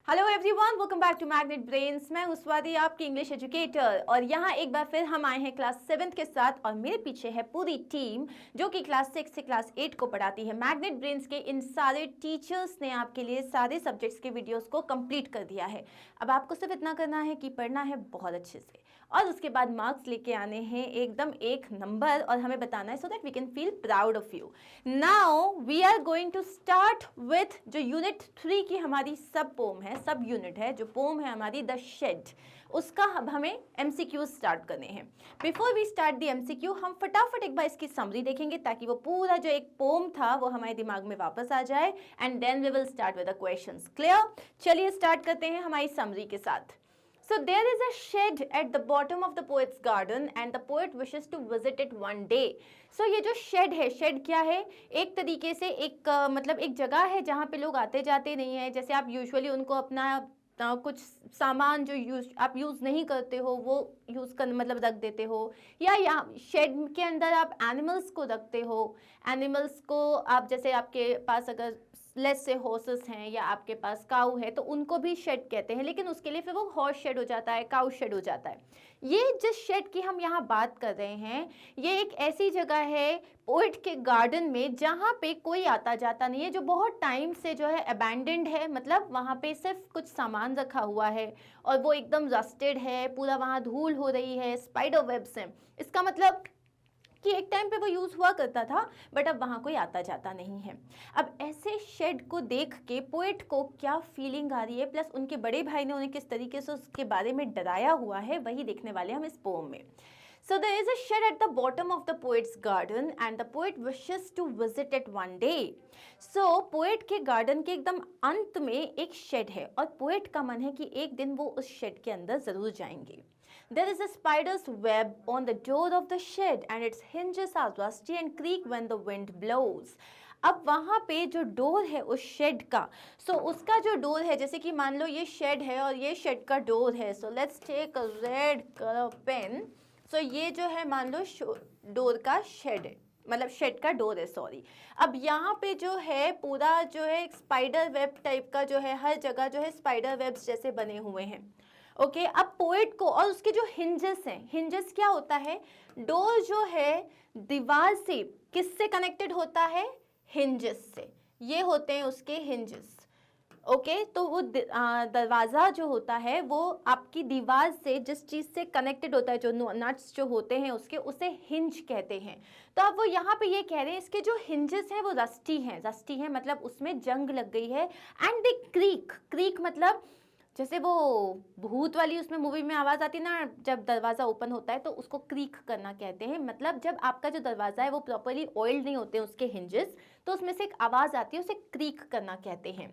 Hello everyone, welcome back to Magnet Brains. मैं हूं स्वाति, आपकी इंग्लिश एजुकेटर, और यहाँ एक बार फिर हम आए हैं क्लास 7 के साथ। और मेरे पीछे है पूरी टीम जो कि क्लास 6 से क्लास 8 को पढ़ाती है। मैग्नेट ब्रेन्स के इन सारे टीचर्स ने आपके लिए सारे सब्जेक्ट्स के वीडियोस को कंप्लीट कर दिया है। अब आपको सिर्फ इतना करना है कि पढ़ना है बहुत अच्छे से, और उसके बाद मार्क्स लेके आने हैं एकदम 1 नंबर, और हमें बताना है so that we can feel proud of you. Now we are going to start with जो यूनिट 3 की हमारी सब पोम है, सब यूनिट है, जो पोम है हमारी द शेड, उसका अब हमें एमसीक्यू स्टार्ट करने हैं। Before we start the MCQ, हम फटाफट एक बार इसकी समरी देखेंगे ताकि वो पूरा जो एक पोम था वो हमारे दिमाग में वापस आ जाए, and then we will start with the questions. Clear? चलिए स्टार्ट करते हैं हमारी समरी के साथ। So there is a shed at the bottom of the poet's garden and the poet wishes to visit it one day. So ये जो shed है, shed क्या है? एक तरीके से एक मतलब एक जगह है जहाँ पे लोग आते जाते नहीं है। जैसे आप यूजुअली उनको अपना कुछ सामान जो आप यूज़ नहीं करते हो वो यूज़ कर मतलब रख देते हो, या यहाँ शेड के अंदर आप एनिमल्स को रखते हो। एनिमल्स को आप जैसे आपके पास अगर लेट्स से हॉर्सेस हैं या आपके पास काऊ है तो उनको भी शेड कहते हैं, लेकिन उसके लिए फिर वो हॉर्स शेड हो जाता है, काऊ शेड हो जाता है। ये जिस शेड की हम यहाँ बात कर रहे हैं ये एक ऐसी जगह है पोएट के गार्डन में जहाँ पे कोई आता जाता नहीं है, जो बहुत टाइम से जो है अबैंडन्ड है, मतलब वहाँ पे सिर्फ कुछ सामान रखा हुआ है और वो एकदम रस्टेड है, पूरा वहाँ धूल हो रही है, स्पाइडर वेब्स हैं। इसका मतलब कि एक टाइम पे वो यूज़ हुआ करता था बट अब वहाँ कोई आता जाता नहीं है। अब ऐसे शेड को देख के पोएट को क्या फीलिंग आ रही है, प्लस उनके बड़े भाई ने उन्हें किस तरीके से उसके बारे में डराया हुआ है, वही देखने वाले हम इस पोम में। So there is a shed at the bottom of the poet's garden and the poet wishes to visit it one day. So poet के garden के एकदम अंत में एक shed है और poet का मन है कि एक दिन वो उस shed के अंदर ज़रूर जाएंगे। There is a spider's web on the door of the shed and its hinges are rusty and creak when the wind blows. अब वहाँ पे जो डोर है उस शेड का, उसका जो डोर है, जैसे कि मान लो ये शेड है और ये शेड का डोर है। So let's take a red colour pen. ये जो है मान लो डोर का शेड है, मतलब शेड का डोर है, सॉरी। अब यहाँ पे जो है पूरा जो है एक स्पाइडर वेब टाइप का जो है, हर जगह जो है स्पाइडर वेब्स जैसे बने हुए हैं। ओके, अब पोएट को, और उसके जो हिंजेस हैं, हिंजेस क्या होता है? डोर जो है दीवार से किससे कनेक्टेड होता है? हिंजेस से। ये होते हैं उसके हिंजेस। ओके, तो वो दरवाज़ा जो होता है वो आपकी दीवार से जिस चीज़ से कनेक्टेड होता है, जो नट्स जो होते हैं उसके, उसे हिंज कहते हैं। तो अब वो यहाँ पे ये कह रहे हैं इसके जो हिंजेस हैं वो रस्टी हैं। रस्टी हैं मतलब उसमें जंग लग गई है। एंड द क्रीक, क्रीक मतलब जैसे वो भूत वाली उसमें मूवी में आवाज़ आती है ना, जब दरवाज़ा ओपन होता है तो उसको क्रीक करना कहते हैं। मतलब जब आपका जो दरवाज़ा है वो प्रॉपरली ऑयल्ड नहीं होते हैं उसके हिंजेस, तो उसमें से एक आवाज़ आती है, उसे क्रीक करना कहते हैं।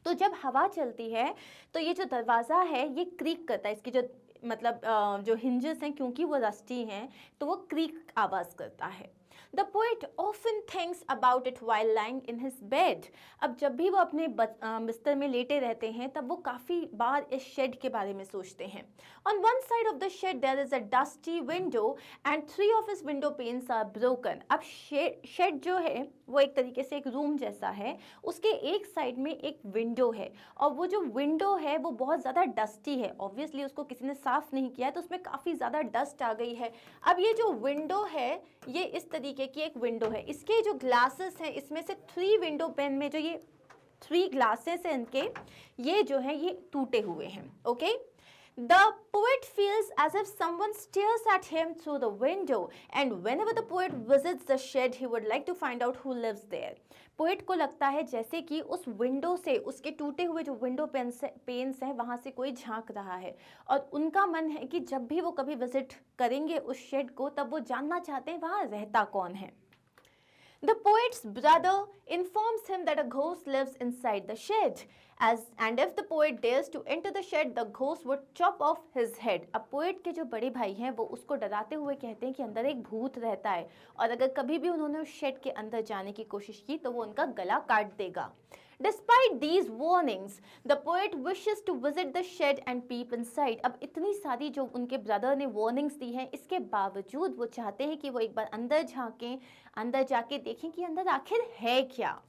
तो जब हवा चलती है तो ये जो दरवाज़ा है ये क्रीक करता है, इसकी जो मतलब जो हिंजेस हैं क्योंकि वो रस्टी हैं तो वो क्रीक आवाज़ करता है। The poet often thinks about it while lying in his bed. अब जब भी वो अपने बिस्तर में लेटे रहते हैं तब वो काफ़ी बार इस शेड के बारे में सोचते हैं। On one side of the shed there is a dusty window and 3 of his window panes are broken. अब शेड जो है वो एक तरीके से एक रूम जैसा है, उसके एक साइड में एक विंडो है और वो जो विंडो है वो बहुत ज़्यादा डस्टी है। ऑब्वियसली उसको किसी ने साफ़ नहीं किया है तो उसमें काफ़ी ज़्यादा डस्ट आ गई है। अब ये जो विंडो है ये इस तरीके की एक विंडो है, इसके जो ग्लासेस हैं इसमें से 3 विंडो पेन में जो ये 3 ग्लासेस हैं इनके, ये जो है ये टूटे हुए हैं। Okay, The poet feels as if someone stares at him through the window, and whenever the poet visits the shed, he would like to find out who lives there. Poet को लगता है जैसे कि उस विंडो से, उसके टूटे हुए जो विंडो पेन्स हैं वहाँ से कोई झांक रहा है, और उनका मन है कि जब भी वो कभी विजिट करेंगे उस शेड को तब वो जानना चाहते हैं वहाँ रहता कौन है। The poet's brother informs him that a ghost lives inside the shed, and if the poet dares to enter the shed, the ghost would chop off his head. अब पोएट के जो बड़े भाई हैं वो उसको डराते हुए कहते हैं कि अंदर एक भूत रहता है और अगर कभी भी उन्होंने उस शेड के अंदर जाने की कोशिश की तो वो उनका गला काट देगा। Despite these warnings, the poet wishes to visit the shed and peep inside. अब इतनी सारी जो उनके ब्रदर ने वार्निंग्स दी हैं, इसके बावजूद वो चाहते हैं कि वो एक बार अंदर झांकें, अंदर जाके देखें कि अंदर आखिर है क्या।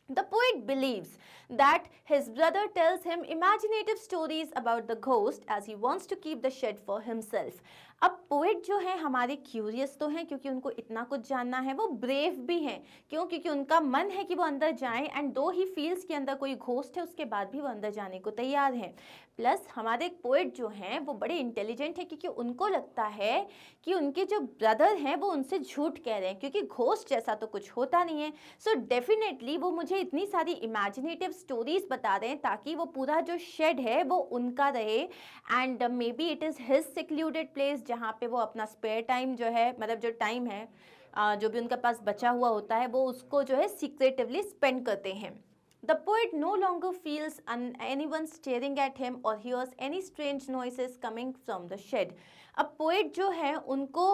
The poet believes that his brother tells him imaginative stories about the ghost as he wants to keep the shed for himself. अब पोएट जो है हमारे क्यूरियस तो हैं क्योंकि उनको इतना कुछ जानना है, वो ब्रेव भी हैं क्यों, क्योंकि उनका मन है कि वो अंदर जाएं, एंड दो ही फील्स के अंदर कोई घोस्ट है उसके बाद भी वो अंदर जाने को तैयार है। प्लस हमारे पोएट जो हैं वो बड़े इंटेलिजेंट है क्योंकि उनको लगता है कि उनके जो ब्रदर हैं वो उनसे झूठ कह रहे हैं क्योंकि घोस्ट जैसा तो कुछ होता नहीं है। सो डेफिनेटली वो मुझे इतनी सारी इमेजिनेटिव स्टोरीज बता रहे हैं ताकि वो पूरा जो शेड है वो उनका रहे, and may be it is his secluded place जहाँ पे वो अपना स्पेयर टाइम जो है, मतलब जो टाइम है जो भी उनके पास बचा हुआ होता है वो उसको जो है सीक्रेटिवली स्पेंड करते हैं। The poet no longer feels anyone staring at him or hears any strange noises coming from the shed. अब पोएट जो है उनको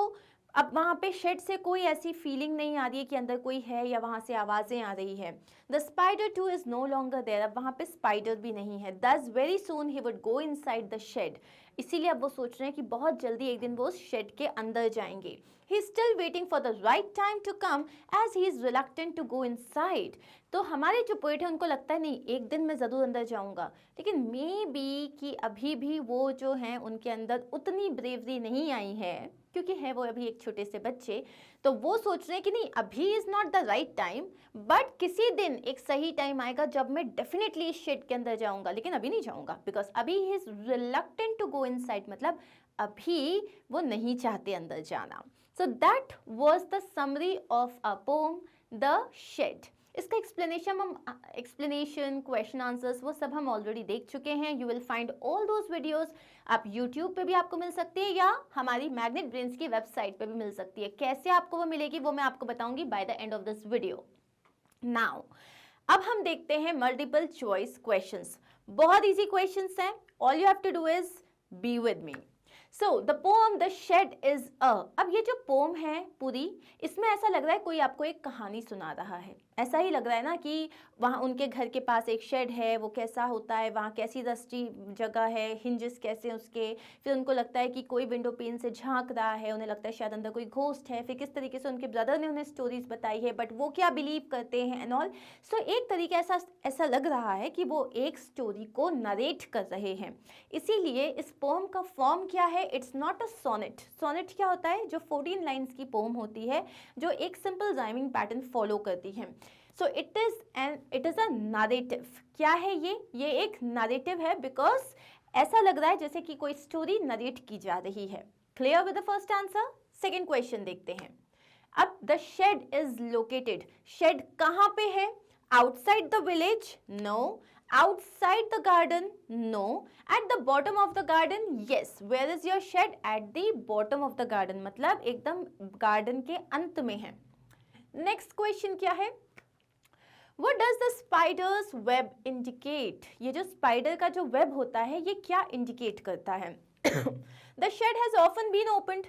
अब वहाँ पे शेड से कोई ऐसी फीलिंग नहीं आ रही है कि अंदर कोई है या वहाँ से आवाज़ें आ रही है। The spider too is no longer there, अब वहाँ पे स्पाइडर भी नहीं है। Thus very soon he would go inside the shed, इसीलिए अब वो सोच रहे हैं कि बहुत जल्दी एक दिन वो उस शेड के अंदर जाएंगे। He is still waiting for the right time to come as he is reluctant to go inside. तो हमारे जो पोएट है उनको लगता है नहीं एक दिन मैं ज़रूर अंदर जाऊंगा, लेकिन मे बी कि अभी भी वो जो हैं उनके अंदर उतनी ब्रेवरी नहीं आई है क्योंकि है वो अभी एक छोटे से बच्चे, तो वो सोच रहे हैं कि नहीं अभी is not the right time, but किसी दिन एक सही टाइम आएगा जब मैं डेफिनेटली इस शेड के अंदर जाऊंगा, लेकिन अभी नहीं जाऊंगा बिकॉज अभी he is reluctant to go inside, मतलब अभी वो नहीं चाहते अंदर जाना। So that was the summary of a poem the shed. इसका एक्सप्लेनेशन क्वेश्चन आंसर्स वो सब हम ऑलरेडी देख चुके हैं। You will find all those videos, आप यूट्यूब पे भी आपको मिल सकती है या हमारी मैग्नेट ब्रेन्स की वेबसाइट पे भी मिल सकती है। कैसे आपको वो मिलेगी वो मैं आपको बताऊंगी by the end of this video. Now अब हम देखते हैं मल्टीपल चॉइस क्वेश्चंस। बहुत इजी क्वेश्चंस हैं, all you have to do is be with me. So the poem the shed is a, अब ये जो पोम है पूरी, इसमें ऐसा लग रहा है कोई आपको एक कहानी सुना रहा है, ऐसा ही लग रहा है ना कि वहाँ उनके घर के पास एक शेड है, वो कैसा होता है, वहाँ कैसी रस्टी जगह है, हिंजेस कैसे उसके, फिर उनको लगता है कि कोई विंडो पेन से झांक रहा है, उन्हें लगता है शायद अंदर कोई घोस्ट है, फिर किस तरीके से उनके ब्रदर ने उन्हें स्टोरीज बताई है बट वो क्या बिलीव करते हैं एंड ऑल। सो एक तरीके ऐसा लग रहा है कि वो एक स्टोरी को नरेट कर रहे हैं, इसीलिए इस पोम का फॉर्म क्या है, it's not a sonnet. Sonnet क्या होता है, जो 14 लाइन्स की पोम होती है जो एक सिंपल राइमिंग पैटर्न फॉलो करती है। So it is a narrative. क्या है ये एक नरेटिव है बिकॉज ऐसा लग रहा है जैसे कि कोई स्टोरी नरेट की जा रही है। Clear with the first answer. Second question देखते हैं। अब the shed is located, shed कहाँ पे है, outside the village, no, outside the garden, no, at the bottom of the garden, yes, where is your shed, at the bottom of the garden, मतलब एकदम garden के अंत में है। Next question क्या है, What does the spider's web indicate? ये जो स्पाइडर का जो वेब होता है ये क्या इंडिकेट करता है? The shed has often been opened.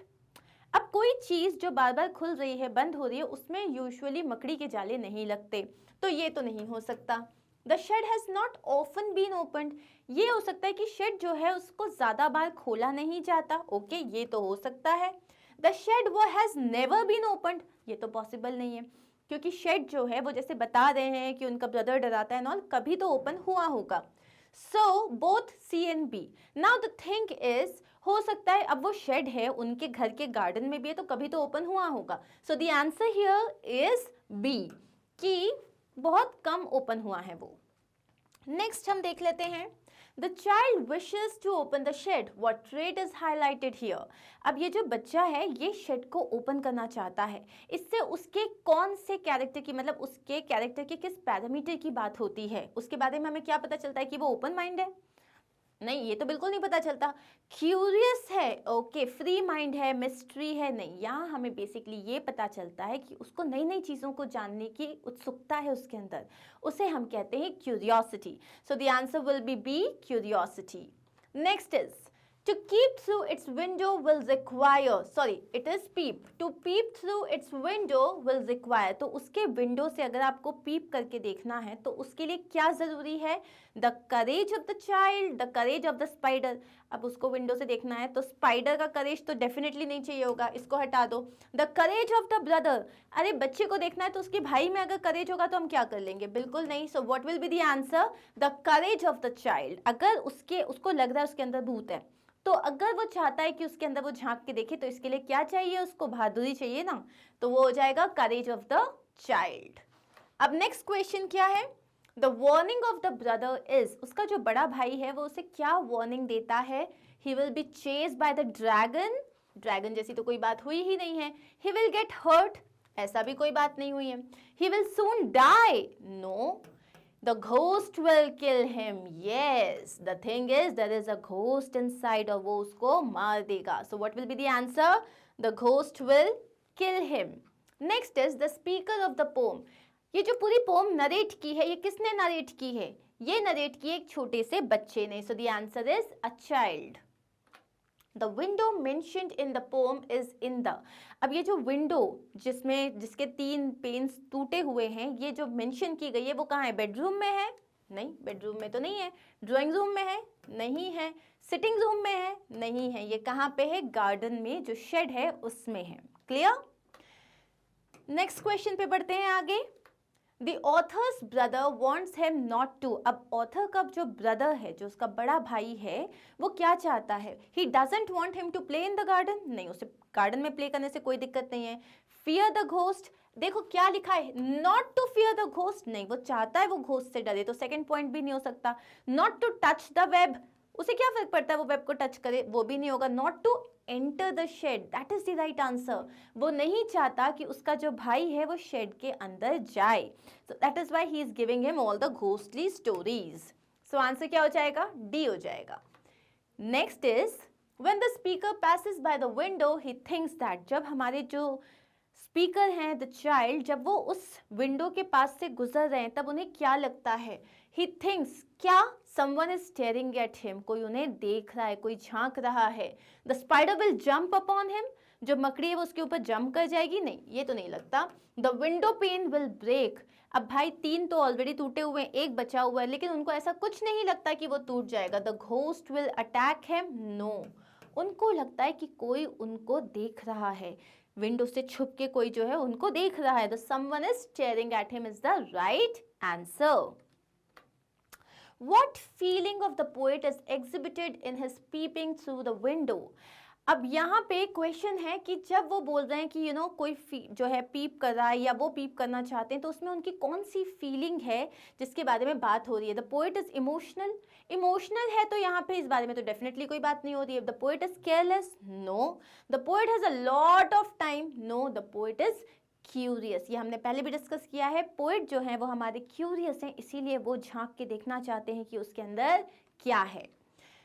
अब कोई चीज जो बार बार खुल रही है बंद हो रही है उसमें यूजुअली मकड़ी के जाले नहीं लगते, तो ये तो नहीं हो सकता। The shed has not often been opened. ये हो सकता है कि शेड जो है उसको ज्यादा बार खोला नहीं जाता, ओके ये तो हो सकता है। The shed वो has never been opened, ये तो पॉसिबल नहीं है क्योंकि शेड जो है वो जैसे बता रहे हैं कि उनका ब्रदर डराता है नॉल, कभी तो ओपन हुआ होगा। So both C and B. Now the thing is, हो सकता है अब वो शेड है उनके घर के गार्डन में भी है तो कभी तो ओपन हुआ होगा। So the answer here is B, कि बहुत कम ओपन हुआ है वो। नेक्स्ट हम देख लेते हैं, the child wishes to open the shed, what trait is highlighted here. अब ये जो बच्चा है ये शेड को ओपन करना चाहता है, इससे उसके कौन से कैरेक्टर की, मतलब उसके कैरेक्टर के किस पैरामीटर की बात होती है, उसके बारे में हमें क्या पता चलता है कि वो ओपन माइंड है? नहीं, ये तो बिल्कुल नहीं पता चलता। क्यूरियस है, ओके, फ्री माइंड है, मिस्ट्री है, नहीं, यहाँ हमें बेसिकली ये पता चलता है कि उसको नई नई चीज़ों को जानने की उत्सुकता है उसके अंदर, उसे हम कहते हैं curiosity. So the answer will be curiosity. Next is, to keep through its window will require, sorry it is peep, to peep through its window will require, तो उसके विंडो से अगर आपको पीप करके देखना है तो उसके लिए क्या जरूरी है, the courage of the child, the courage of the spider. अब उसको विंडो से देखना है तो स्पाइडर का करेज तो डेफिनेटली नहीं चाहिए होगा, इसको हटा दो। The courage of the brother, अरे बच्चे को देखना है तो उसके भाई में अगर करेज होगा तो हम क्या कर लेंगे, बिल्कुल नहीं। So what will be the answer, the courage of the child. अगर उसको लग रहा है उसके अंदर भूत है, तो अगर वो चाहता है कि उसके अंदर वो झांक के देखे, तो इसके लिए क्या चाहिए, उसको बहादुरी चाहिए ना, तो वो हो जाएगा करेज ऑफ द चाइल्ड। अब नेक्स्ट क्वेश्चन क्या है, the warning of the brother is, उसका जो बड़ा भाई है वो उसे क्या वार्निंग देता है, he will be chased by the dragon, dragon जैसी तो कोई बात हुई ही नहीं है। ही विल गेट हर्ट, ऐसा भी कोई बात नहीं हुई है। He will soon die, no. The ghost will kill him. Yes, the thing is there is a ghost inside और वो उसको मार देगा. So what will be the answer? The ghost will kill him. Next is the speaker of the poem. ये जो पूरी pome narrate की है, ये किसने नरेट की है, ये नरेट की एक छोटे से बच्चे ने. So the answer is a child. The window mentioned in the poem is in the. अब ये जो विंडो जिसके 3 पेन्स टूटे हुए हैं, ये जो मेंशन की गई है वो कहाँ है, बेडरूम में है, नहीं बेडरूम में तो नहीं है, ड्राइंग रूम में है, नहीं है, सिटिंग रूम में है, नहीं है, ये कहाँ पे है, गार्डन में जो शेड है उसमें है. क्लियर. नेक्स्ट क्वेश्चन पे बढ़ते हैं आगे. The author's brother wants him not to. अब ऑथर का जो ब्रदर है, जो उसका बड़ा भाई है, वो क्या चाहता है, he doesn't want him to play in the garden. नहीं, उसे गार्डन में प्ले करने से कोई दिक्कत नहीं है. Fear the ghost, देखो क्या लिखा है, not to fear the ghost, नहीं, वो चाहता है वो घोस्ट से डरे, तो सेकंड पॉइंट भी नहीं हो सकता. Not to touch the web, उसे क्या फर्क पड़ता है वो वेब को टच करे, वो भी नहीं होगा. Not to enter the shed, that is the right answer. वो नहीं चाहता कि उसका जो भाई है वो शेड के अंदर जाए, so that is why he is giving him all the ghostly stories. So answer क्या हो जाएगा, डी हो जाएगा. Next is when the speaker passes by the window he thinks that, जब हमारे जो स्पीकर हैं द चाइल्ड, जब वो उस विंडो के पास से गुजर रहे हैं तब उन्हें क्या लगता है, ही थिंक्स क्या, someone is staring at him, कोई उन्हें देख रहा है, कोई झांक रहा है. the spider will jump upon him, जो मकड़ी है वो उसके ऊपर जंप कर जाएगी, नहीं ये तो नहीं लगता. the window pane will break, अब भाई 3 तो ऑलरेडी टूटे हुए हैं, एक बचा हुआ है, लेकिन उनको ऐसा कुछ नहीं लगता कि वो टूट जाएगा. the ghost will attack him, no, उनको लगता है कि कोई उनको देख रहा है, विंडो से छुप के कोई जो है उनको देख रहा है. the someone is staring at him is the right answer. What feeling of the poet is exhibited in his peeping through the window? अब यहाँ पे क्वेश्चन है कि जब वो बोल रहे हैं कि कोई जो है पीप कर रहा है या वो पीप करना चाहते हैं, तो उसमें उनकी कौन सी फीलिंग है जिसके बारे में बात हो रही है. द पोएट इज इमोशनल है, तो यहाँ पे इस बारे में तो डेफिनेटली कोई बात नहीं हो रही है. The poet is careless, no. The poet has a lot of time, no. The poet is curious, ये हमने पहले भी डिस्कस किया है. पोएट जो है वो हमारे क्यूरियस हैं, इसीलिए वो झांक के देखना चाहते हैं कि उसके अंदर क्या है.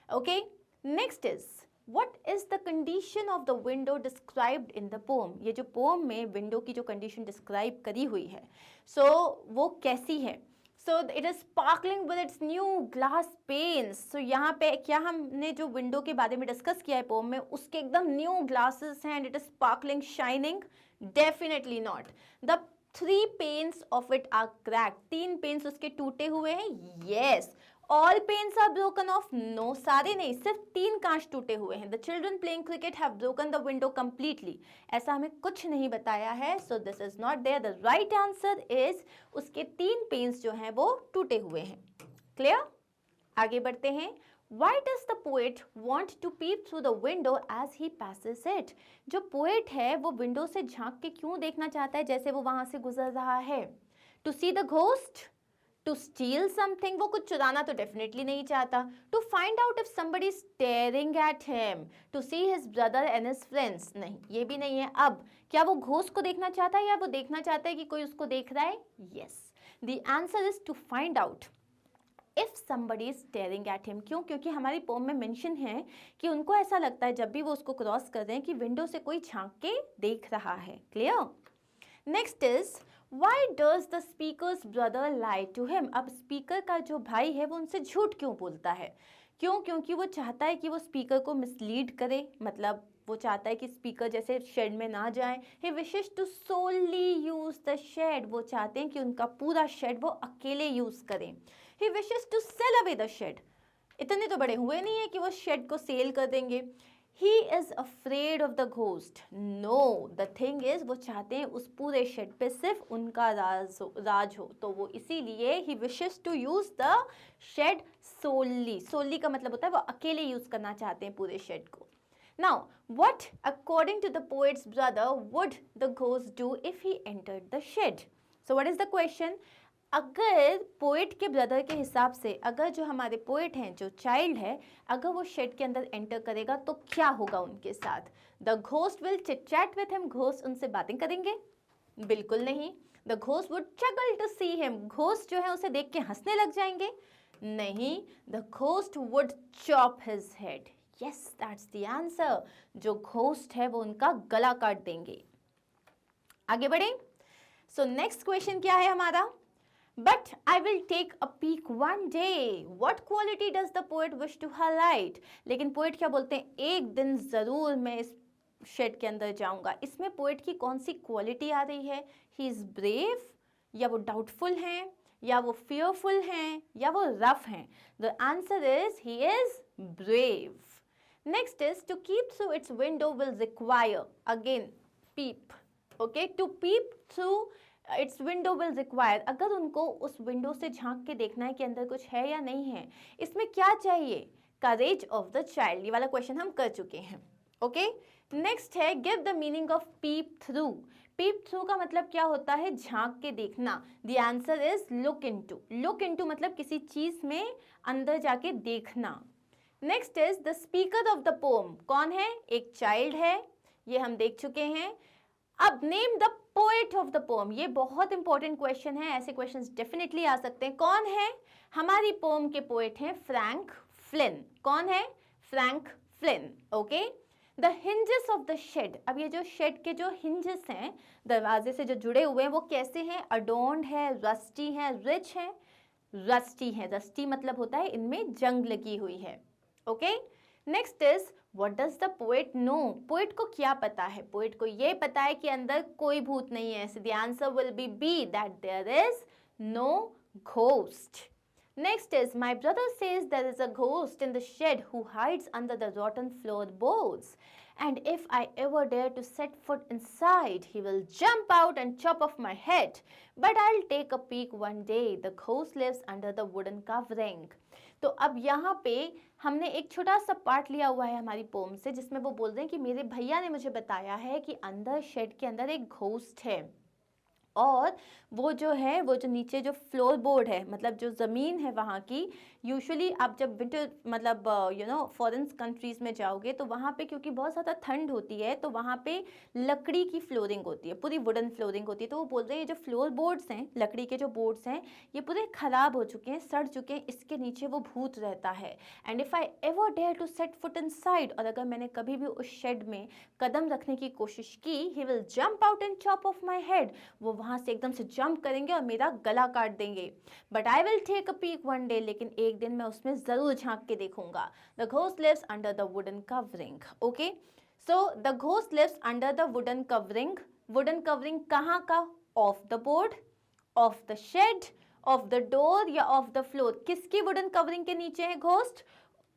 Okay. Next is what is the condition of the window described in the pome. ये जो पोम में विंडो की जो कंडीशन डिस्क्राइब करी हुई है, सो वो कैसी है. So it is sparkling with its new glass panes. So यहाँ पे क्या हमने जो विंडो के बारे में डिस्कस किया है पोम में, उसके एकदम न्यू ग्लासेस हैं and it is sparkling shining. Definitely not. The 3 panes of it are cracked. 3 panes उसके टूटे हुए हैं. Yes. All panes are broken off. No, सारे नहीं, सिर्फ 3 कांच टूटे हुए हैं. The children playing cricket have broken the window completely. ऐसा हमें कुछ नहीं बताया है. So this is not there. The right answer is उसके 3 panes जो हैं वो टूटे हुए हैं. Clear? आगे बढ़ते हैं. Why does the poet want to peep through the window as he passes it? जो पोएट है वो विंडो से झांक के क्यों देखना चाहता है जैसे वो वहां से गुजर रहा है. To see the ghost? To steal something? वो कुछ चुराना तो डेफिनेटली नहीं चाहता. To find out if somebody is staring at him? To see his brother and his friends? नहीं, ये भी नहीं है. अब क्या वो घोस्ट को देखना चाहता है या वो देखना चाहता है कि कोई उसको देख रहा है. Yes. The answer is to find out if somebody is staring at him. क्यों? क्योंकि हमारी पोम में मेंशन है कि उनको ऐसा लगता है जब भी वो उसको क्रॉस कर रहे हैं कि विंडो से कोई झांक के देख रहा है. Clear. Next is why does the speaker's brother lie to him. अब स्पीकर का जो भाई है वो उनसे झूठ क्यों बोलता है. क्यों? क्योंकि वो चाहता है कि वो स्पीकर को मिसलीड करे, मतलब वो चाहता है कि स्पीकर जैसे शेड में ना जाए. He wishes to solely use the shed, वो चाहते हैं कि उनका पूरा शेड वो अकेले यूज करें. He wishes to sell away the shed, इतने तो बड़े हुए नहीं है कि वो शेड को सेल कर देंगे। He is afraid of the ghost, know the thing is वो चाहते हैं उस पूरे शेड पे सिर्फ उनका राज हो, तो वो इसीलिए he wishes to use the shed solely, solely का मतलब होता है वो अकेले यूज करना चाहते हैं पूरे शेड को। Now what according to the poet's brother would the ghost do if he entered the shed? So what is the question? अगर पोएट के ब्रदर के हिसाब से अगर जो हमारे पोएट हैं, जो चाइल्ड है, अगर वो शेड के अंदर एंटर करेगा तो क्या होगा उनके साथ? The ghost will chit chat with him, ghost उनसे बातें करेंगे? बिल्कुल नहीं। The ghost would chuckle to see him, ghost जो है उसे देख के हंसने लग जाएंगे? नहीं। The ghost would chop his head, yes that's the answer, जो घोस्ट है वो उनका गला काट देंगे। आगे बढ़े। सो नेक्स्ट क्वेश्चन क्या है हमारा? But I will take a peek one day. What quality does the poet wish to highlight? लेकिन पोएट क्या बोलते हैं? एक दिन जरूर मैं इस शेड के अंदर जाऊंगा। इसमें पोएट की कौन सी क्वालिटी आ रही है? ही इज ब्रेव, या वो डाउटफुल हैं, या वो फियरफुल हैं, या वो रफ हैं? The answer is he is brave. Next is to keep through its window will require, again peep, okay, to peep through its window will require, अगर उनको उस विंडो से झांक के देखना है कि अंदर कुछ है या नहीं है, इसमें क्या चाहिए? करेज ऑफ द चाइल्ड, ये वाला क्वेश्चन हम कर चुके हैं। ओके, नेक्स्ट है give the meaning of pep through. Pep through का मतलब क्या होता है? झांक के देखना। The answer is look into, look into मतलब किसी चीज में अंदर जाके देखना। Next is the speaker of the pome, कौन है? एक चाइल्ड है, ये हम देख चुके हैं। अब name the poet of the pome, ये बहुत इंपॉर्टेंट क्वेश्चन है, ऐसे क्वेश्चंस डेफिनेटली आ सकते हैं। कौन है? हमारी पोम के पोएट हैं फ्रैंक फ्लिन। कौन है? Frank Flynn. Okay, the hinges of the shed, अब ये जो शेड के जो हिंजेस हैं, दरवाजे से जो जुड़े हुए हैं, वो कैसे हैं? अडोन्ड है, रस्टी है, रिच है? रस्टी है, रस्टी मतलब होता है इनमें जंग लगी हुई है। Okay, next is what does the poet know, poet को क्या पता है? पोएट को ये पता है कि अंदर कोई भूत नहीं है, so the answer will be B, that there is no ghost. Next is my brother says there is a ghost in the shed who hides under the rotten floorboards, and if I ever dare to set foot inside he will jump out and chop off my head, but I'll take a peek one day, the ghost lives under the wooden covering. तो अब यहाँ पे हमने एक छोटा सा part लिया हुआ है हमारी पोम से, जिसमें वो बोल रहे हैं कि मेरे भैया ने मुझे बताया है कि अंदर शेड के अंदर एक घोस्ट है, और वो जो है, वो जो नीचे जो फ्लोर बोर्ड है, मतलब जो ज़मीन है वहाँ की, यूजुअली आप जब विंटर मतलब फॉरेन कंट्रीज़ में जाओगे तो वहाँ पे क्योंकि बहुत ज़्यादा ठंड होती है, तो वहाँ पे लकड़ी की फ्लोरिंग होती है, पूरी वुडन फ्लोरिंग होती है। तो वो बोल रहे हैं जो फ्लोर बोर्ड्स हैं, लकड़ी के जो बोर्ड्स हैं, ये पूरे ख़राब हो चुके हैं, सड़ चुके हैं, इसके नीचे वो भूत रहता है। And if I ever dare to set foot inside, और अगर मैंने कभी भी उस शेड में कदम रखने की कोशिश की, he will jump out and chop of my head, वो वहाँ से एकदम से जंप करेंगे और मेरा गला काट देंगे। But I will take a peek one day, लेकिन एक दिन मैं उसमें जरूर झांक के देखूंगा। The ghost lives under the wooden covering. Okay, so the ghost lives under the wooden covering. Wooden covering कहाँ का? Of the board, of the shed, of the door, या ऑफ द फ्लोर? किसकी वुडन कवरिंग के नीचे है ghost?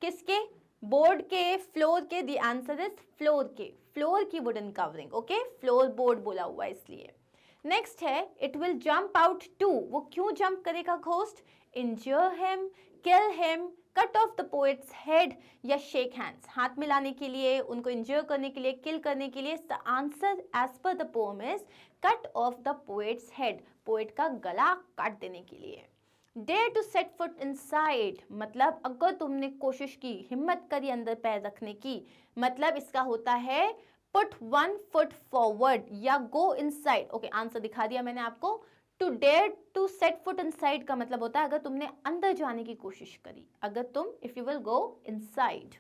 किसके? Board के, floor के? द आंसर इज फ्लोर के, फ्लोर की wooden covering. Okay, floor board बोला हुआ है इसलिए। नेक्स्ट है it will jump out to, वो क्यों जंप करेगा ghost? Injure him, kill him, cut off the poet's head, या शेक हैंड्स, हाथ मिलाने के लिए, उनको इंजर करने के लिए, किल करने के लिए। The answer as per the poem is cut off the poet's head, poet का गला काट देने के लिए। Dare to set foot inside मतलब अगर तुमने कोशिश की, हिम्मत करी अंदर पैर रखने की, मतलब इसका होता है पुट वन फुट फॉरवर्ड या गो इनसाइड। ओके, आंसर दिखा दिया मैंने आपको। To dare to set foot inside का मतलब होता है अगर तुमने अंदर जाने की कोशिश करी, अगर तुम if you will go inside.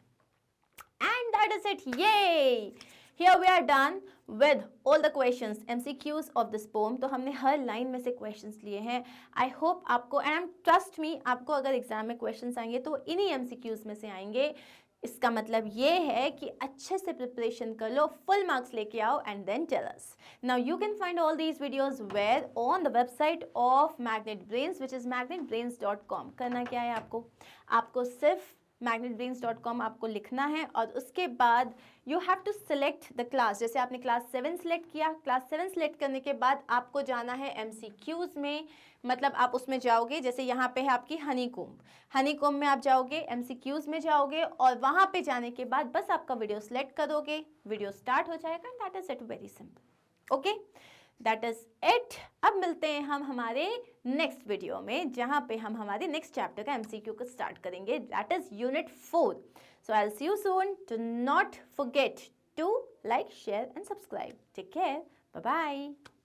And that is it, ये here we are done with all the questions, MCQs of this poem. तो हमने हर लाइन में से क्वेश्चंस लिए हैं। आई होप आपको, एंड ट्रस्ट मी, आपको अगर एग्जाम में क्वेश्चंस आएंगे तो इन्हीं MCQs में से आएंगे। इसका मतलब ये है कि अच्छे से प्रिपरेशन कर लो, फुल मार्क्स लेके आओ and then tell us. Now you can find all these videos where on the website of Magnet Brains which is magnetbrains.com. करना क्या है आपको, आपको सिर्फ magnetbrains.com आपको लिखना है और उसके बाद you have to select the class. जैसे आपने क्लास 7 सिलेक्ट किया, क्लास 7 सिलेक्ट करने के बाद आपको जाना है MCQs में, मतलब आप उसमें जाओगे. जैसे यहाँ पे है आपकी हनीकॉम में आप जाओगे, MCQs में जाओगे और वहाँ पे जाने के बाद बस आपका वीडियो सिलेक्ट करोगे, वीडियो स्टार्ट हो जाएगा and that is it, very simple. Okay, that is it. अब मिलते हैं हम हमारे नेक्स्ट वीडियो में जहाँ पे हम हमारे नेक्स्ट चैप्टर का MCQ को स्टार्ट करेंगे, that is unit 4. So I'll see you soon. Do not forget to like, share and subscribe. Take care. Bye-bye.